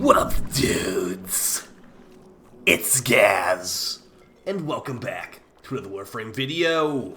What up, dudes? It's Gaz, and welcome back to another Warframe video.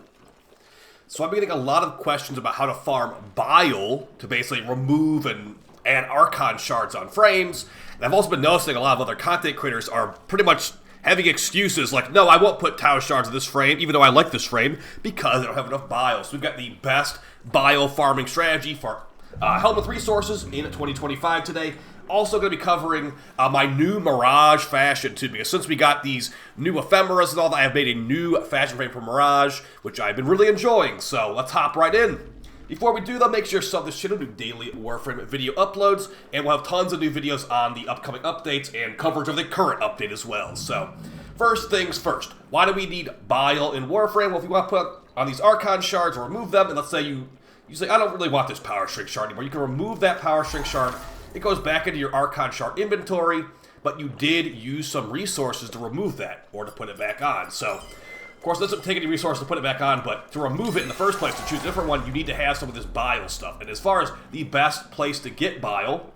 So I've been getting a lot of questions about how to farm Bile to basically remove and add Archon shards on frames. And I've also been noticing a lot of other content creators are pretty much having excuses like, no, I won't put Tau shards in this frame, even though I like this frame, because I don't have enough Bile. So we've got the best Bile farming strategy for Helm resources in 2025 today. Also going to be covering my new Mirage fashion too, because since we got these new ephemeras and all that, I have made a new fashion frame for Mirage, which I've been really enjoying. So let's hop right in. Before we do though, make sure you sub this channel to daily Warframe video uploads, and we'll have tons of new videos on the upcoming updates and coverage of the current update as well. So first things first, why do we need Bile in Warframe? Well, if you want to put on these Archon shards or remove them, and let's say you say, I don't really want this Power Shrink shard anymore, you can remove that Power Shrink shard. It goes back into your Archon shard inventory, but you did use some resources to remove that, or to put it back on. So, of course, it doesn't take any resources to put it back on, but to remove it in the first place, to choose a different one, you need to have some of this Bile stuff. And as far as the best place to get Bile,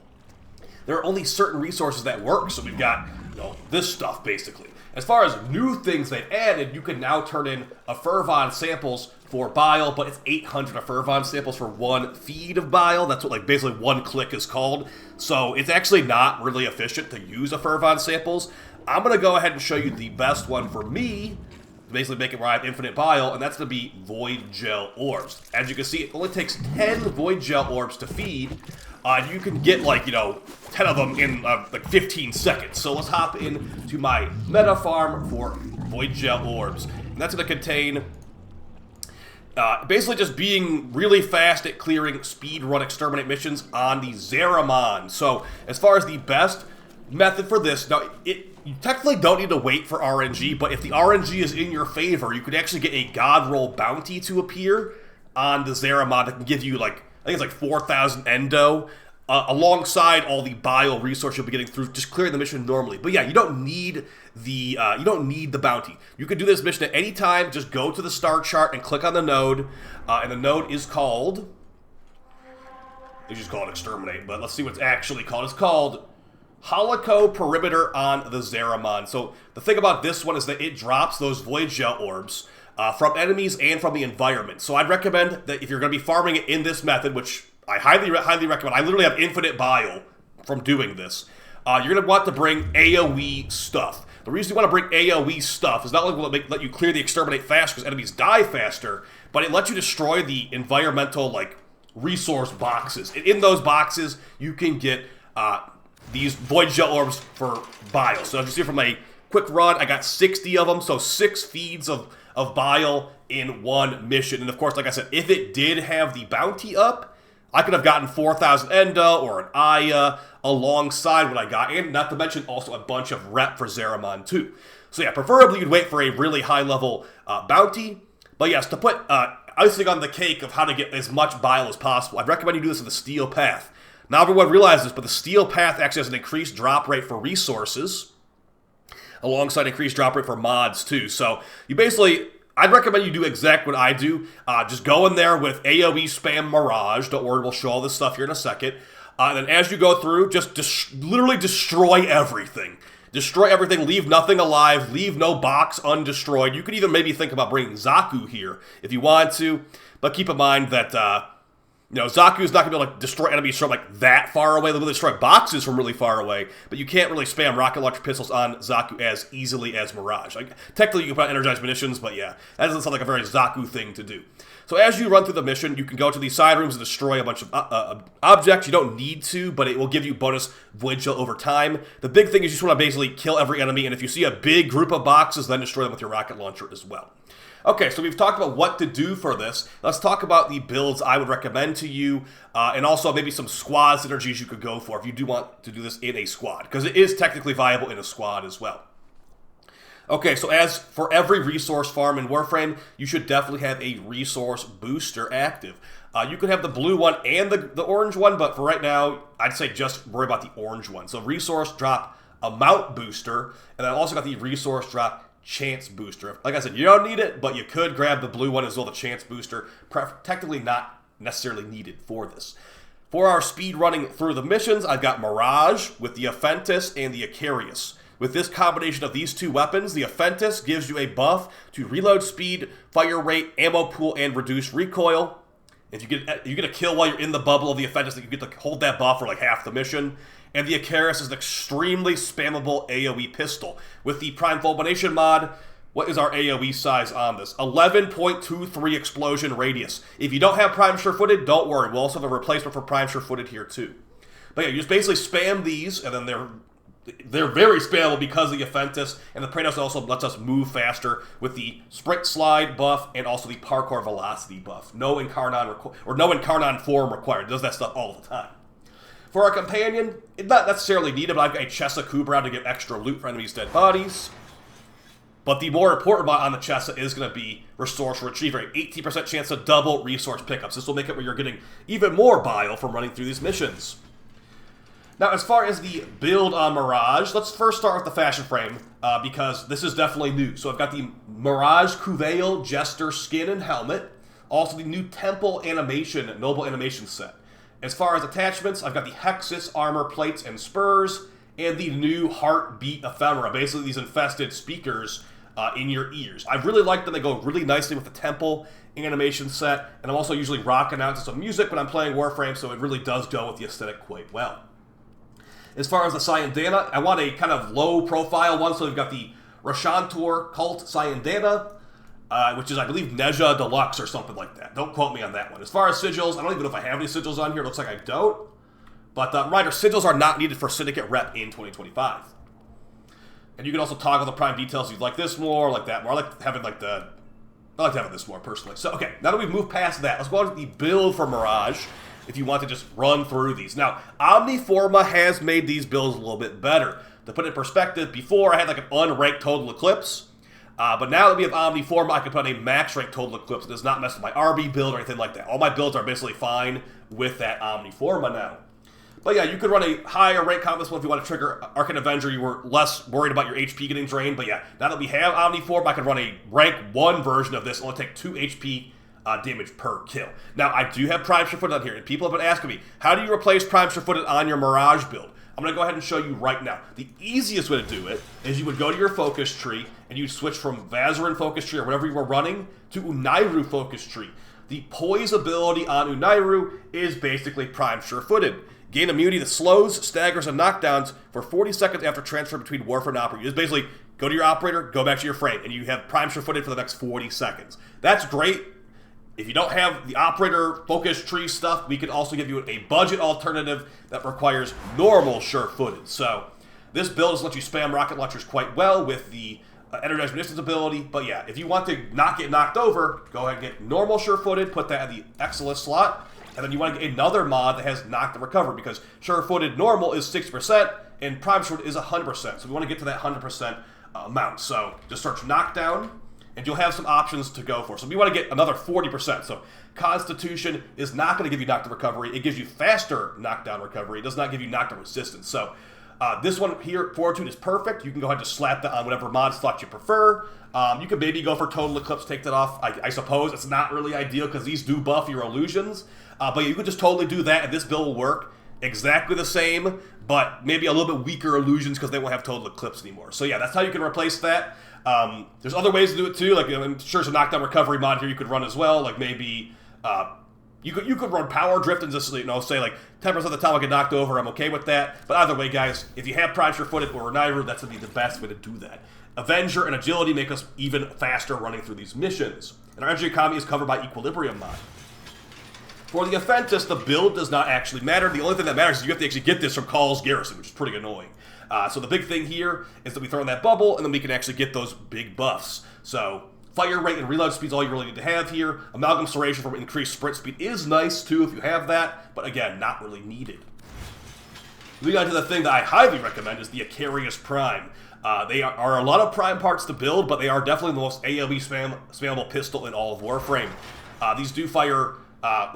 there are only certain resources that work. So we've got, this stuff, basically. As far as new things they've added, you can now turn in a Fervon samples for Bile, but it's 800 a Fervon samples for one feed of Bile. That's what basically one click is called. So it's actually not really efficient to use a Fervon samples. I'm going to go ahead and show you the best one for me, to basically make it where I have infinite Bile, and that's going to be Void Gel Orbs. As you can see, it only takes 10 Void Gel Orbs to feed. You can get 10 of them in 15 seconds. So let's hop into my meta farm for Void Gel Orbs. And that's going to contain basically just being really fast at clearing speedrun exterminate missions on the Zariman. So as far as the best method for this, now you technically don't need to wait for RNG, but if the RNG is in your favor, you could actually get a God Roll bounty to appear on the Zariman that can give you I think it's 4,000 endo, alongside all the Bile resource you'll be getting through just clearing the mission normally. But yeah, you don't need the bounty. You can do this mission at any time. Just go to the star chart and click on the node, and the node is called. They just call it Exterminate, but let's see what it's actually called. It's called Holoco Perimeter on the Zariman. So the thing about this one is that it drops those Void Gel Orbs from enemies and from the environment. So I'd recommend that if you're going to be farming it in this method, which I highly recommend, I literally have infinite Bile from doing this, you're going to want to bring AoE stuff. The reason you want to bring AoE stuff is not only will it let you clear the Exterminate fast because enemies die faster, but it lets you destroy the environmental resource boxes. And in those boxes, you can get these Void Gel Orbs for Bile. So as you see from a quick run, I got 60 of them, so 6 feeds of Bile in one mission. And of course, like I said, if it did have the bounty up, I could have gotten 4,000 Enda or an Aya alongside what I got, and not to mention also a bunch of rep for Zariman too. So yeah, preferably you'd wait for a really high level bounty. But yes, to put icing on the cake of how to get as much Bile as possible, I'd recommend you do this in the Steel Path. Not everyone realizes this, but the Steel Path actually has an increased drop rate for resources, alongside increased drop rate for mods too. So you basically, I'd recommend you do exactly what I do. Just go in there with AoE spam Mirage. Don't worry, we'll show all this stuff here in a second. And then as you go through, just literally destroy everything. Destroy everything, leave nothing alive, leave no box undestroyed. You could even maybe think about bringing Zaku here if you want to, but keep in mind that Zaku's not going to be able to destroy enemies from that far away. They'll destroy boxes from really far away, but you can't really spam rocket launcher pistols on Zaku as easily as Mirage. Technically, you can put out energized munitions, but yeah, that doesn't sound like a very Zaku thing to do. So as you run through the mission, you can go to these side rooms and destroy a bunch of objects. You don't need to, but it will give you bonus Void Gel over time. The big thing is you just want to basically kill every enemy, and if you see a big group of boxes, then destroy them with your rocket launcher as well. Okay, so we've talked about what to do for this. Let's talk about the builds I would recommend to you, and also maybe some squad synergies you could go for if you do want to do this in a squad, because it is technically viable in a squad as well. Okay, so as for every resource farm in Warframe, you should definitely have a resource booster active. You could have the blue one and the orange one, but for right now, I'd say just worry about the orange one. So resource drop amount booster, and I also got the resource drop chance booster. Like I said, you don't need it, but you could grab the blue one as well, the chance booster. Technically not necessarily needed for this. For our speed running through the missions, I've got Mirage with the Aphentis and the Icarius. With this combination of these two weapons, the Aphentis gives you a buff to reload speed, fire rate, ammo pool, and reduce recoil. If you get a kill while you're in the bubble of the Aphentis, you get to hold that buff for like half the mission. And the Icarius is an extremely spammable AoE pistol. With the Prime Fulmination mod, what is our AoE size on this? 11.23 explosion radius. If you don't have Prime Sure-Footed, don't worry. We'll also have a replacement for Prime Sure-Footed here too. But yeah, you just basically spam these, and then they're very spammable because of the Aphentis, and the Praetos also lets us move faster with the Sprint Slide buff and also the Parkour Velocity buff. No Incarnon form required. It does that stuff all the time. For our companion, it's not necessarily needed, but I've got a Chessa Kubrow to get extra loot for enemies' dead bodies. But the more important bot on the Chessa is going to be Resource Retriever. An 18% chance to double resource pickups. This will make it where you're getting even more bile from running through these missions. Now, as far as the build on Mirage, let's first start with the fashion frame, because this is definitely new. So I've got the Mirage Kuveil Jester skin and helmet, also the new Temple Animation, Noble Animation set. As far as attachments, I've got the Hexus armor plates and spurs, and the new Heartbeat ephemera, basically these infested speakers in your ears. I really like them. They go really nicely with the Temple Animation set, and I'm also usually rocking out to some music when I'm playing Warframe, so it really does go with the aesthetic quite well. As far as the Syandana, I want a kind of low-profile one, so we've got the Rashantor Cult Syandana, which is, I believe, Nezha Deluxe or something like that. Don't quote me on that one. As far as sigils, I don't even know if I have any sigils on here. It looks like I don't. But, reminder, sigils are not needed for Syndicate Rep in 2025. And you can also toggle the Prime details if you'd like this more, like that more. I like having, this more, personally. So, okay, now that we've moved past that, let's go on to the build for Mirage, if you want to just run through these. Now, Omniforma has made these builds a little bit better. To put it in perspective, before I had like an unranked Total Eclipse, but now that we have Omniforma, I can put on a max rank Total Eclipse. It does not mess with my RB build or anything like that. All my builds are basically fine with that Omniforma now. But yeah, you could run a higher rank combat one if you want to trigger Arcane Avenger. You were less worried about your HP getting drained. But yeah, now that we have Omniforma, I can run a rank 1 version of this. Only take 2 HP damage per kill. Now, I do have Prime Sure-Footed on here, and people have been asking me, how do you replace Prime Sure-Footed on your Mirage build? I'm going to go ahead and show you right now. The easiest way to do it is you would go to your focus tree, and you'd switch from Vazarin focus tree or whatever you were running to Unairu focus tree. The poise ability on Unairu is basically Prime Sure-Footed. Gain immunity to slows, staggers, and knockdowns for 40 seconds after transfer between Warframe and Operator. You just basically go to your Operator, go back to your frame, and you have Prime Sure-Footed for the next 40 seconds. That's great. If you don't have the Operator focus tree stuff, we can also give you a budget alternative that requires normal Sure-Footed. So this build has let you spam rocket launchers quite well with the Energized Munitions ability. But yeah, if you want to not get knocked over, go ahead and get normal Sure-Footed, put that in the Excellus slot. And then you want to get another mod that has knocked and recover, because Sure-Footed normal is 60% and Prime Sure-Footed is 100%. So we want to get to that 100% amount. So just search knockdown, and you'll have some options to go for. So we want to get another 40%. So Constitution is not going to give you knockdown recovery. It gives you faster knockdown recovery. It does not give you knockdown resistance. So this one here, Fortitude, is perfect. You can go ahead and just slap that on whatever mod slot you prefer. You could maybe go for Total Eclipse, take that off. I suppose it's not really ideal because these do buff your illusions. But you could just totally do that, and this build will work exactly the same, but maybe a little bit weaker illusions because they won't have Total Eclipse anymore. So yeah, that's how you can replace that. There's other ways to do it too. Like, I'm sure there's a knockdown recovery mod here you could run as well. Like maybe you could run Power Drift and just, say like 10% of the time I get knocked over. I'm okay with that. But either way, guys, if you have Prime Sure-Footed or Unairu, that's gonna be the best way to do that. Avenger and Agility make us even faster running through these missions. And our energy economy is covered by Equilibrium mod. For the Aphentis, the build does not actually matter. The only thing that matters is you have to actually get this from Call's Garrison, which is pretty annoying. So the big thing here is that we throw in that bubble, and then we can actually get those big buffs. So fire rate and reload speed is all you really need to have here. Amalgam Serration for increased sprint speed is nice, too, if you have that, but again, not really needed. Moving on to the thing that I highly recommend is the Icarius Prime. They are a lot of Prime parts to build, but they are definitely the most AoE spammable pistol in all of Warframe. These do fire...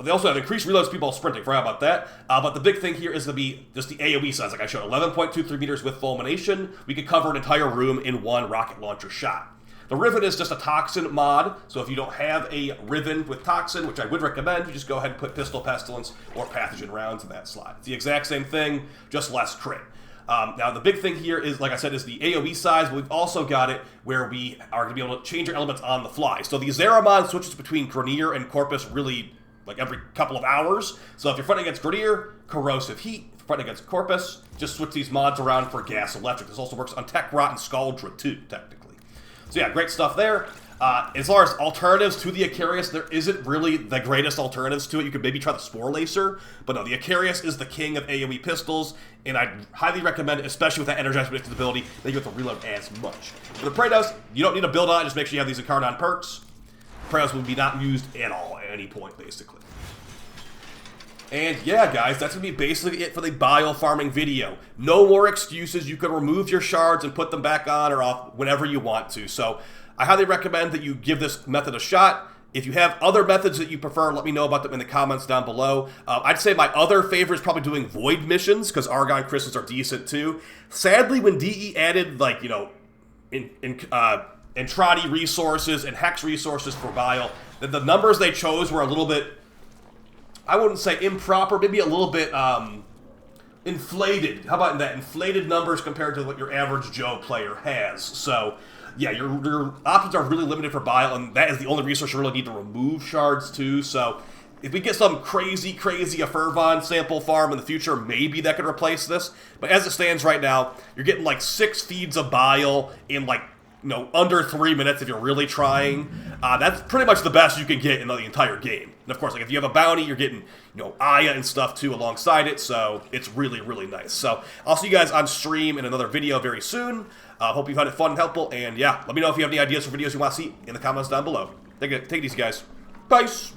they also have increased reload speed while sprinting. Forgot about that. But the big thing here is going to be just the AoE size. Like I showed, 11.23 meters with fulmination. We could cover an entire room in one rocket launcher shot. The Riven is just a Toxin mod, so if you don't have a Riven with Toxin, which I would recommend, you just go ahead and put Pistol Pestilence or Pathogen Rounds in that slot. It's the exact same thing, just less crit. Now, the big thing here is, like I said, is the AoE size, but we've also got it where we are going to be able to change our elements on the fly. So the Azera switches between Grineer and Corpus really like every couple of hours. So if you're fighting against Grineer, Corrosive Heat. If you're fighting against Corpus, just switch these mods around for Gas Electric. This also works on Tech Rot and Scaldra too, technically. So yeah, great stuff there. As far as alternatives to the Icarius, there isn't really the greatest alternatives to it. You could maybe try the Spore Lacer, but no, the Icarius is the king of AoE pistols, and I highly recommend it, especially with that Energized Predictability, that you don't have to reload as much. For the Praetos, you don't need to build on it, just make sure you have these Incarnon perks. Praetos will be not used at all at any point, basically. And yeah, guys, that's going to be basically it for the Bile farming video. No more excuses. You can remove your shards and put them back on or off whenever you want to. So I highly recommend that you give this method a shot. If you have other methods that you prefer, let me know about them in the comments down below. I'd say my other favorite is probably doing Void missions, because Argon Crystals are decent too. Sadly, when DE added, like, you know, Entrati resources and Hex resources for Bile, the numbers they chose were a little bit, I wouldn't say improper, maybe a little bit inflated. How about that? Inflated numbers compared to what your average Joe player has. So yeah, your options are really limited for Bile, and that is the only resource you really need to remove shards to. So if we get some crazy Fervon sample farm in the future, maybe that could replace this. But as it stands right now, you're getting like 6 feeds of Bile in like, you know, under 3 minutes if you're really trying. That's pretty much the best you can get in the entire game. And of course, like if you have a bounty, you're getting, you know, Aya and stuff too alongside it, so it's really, really nice. So I'll see you guys on stream in another video very soon. Hope you found it fun and helpful, and yeah, let me know if you have any ideas for videos you want to see in the comments down below. Take it easy, guys. Peace!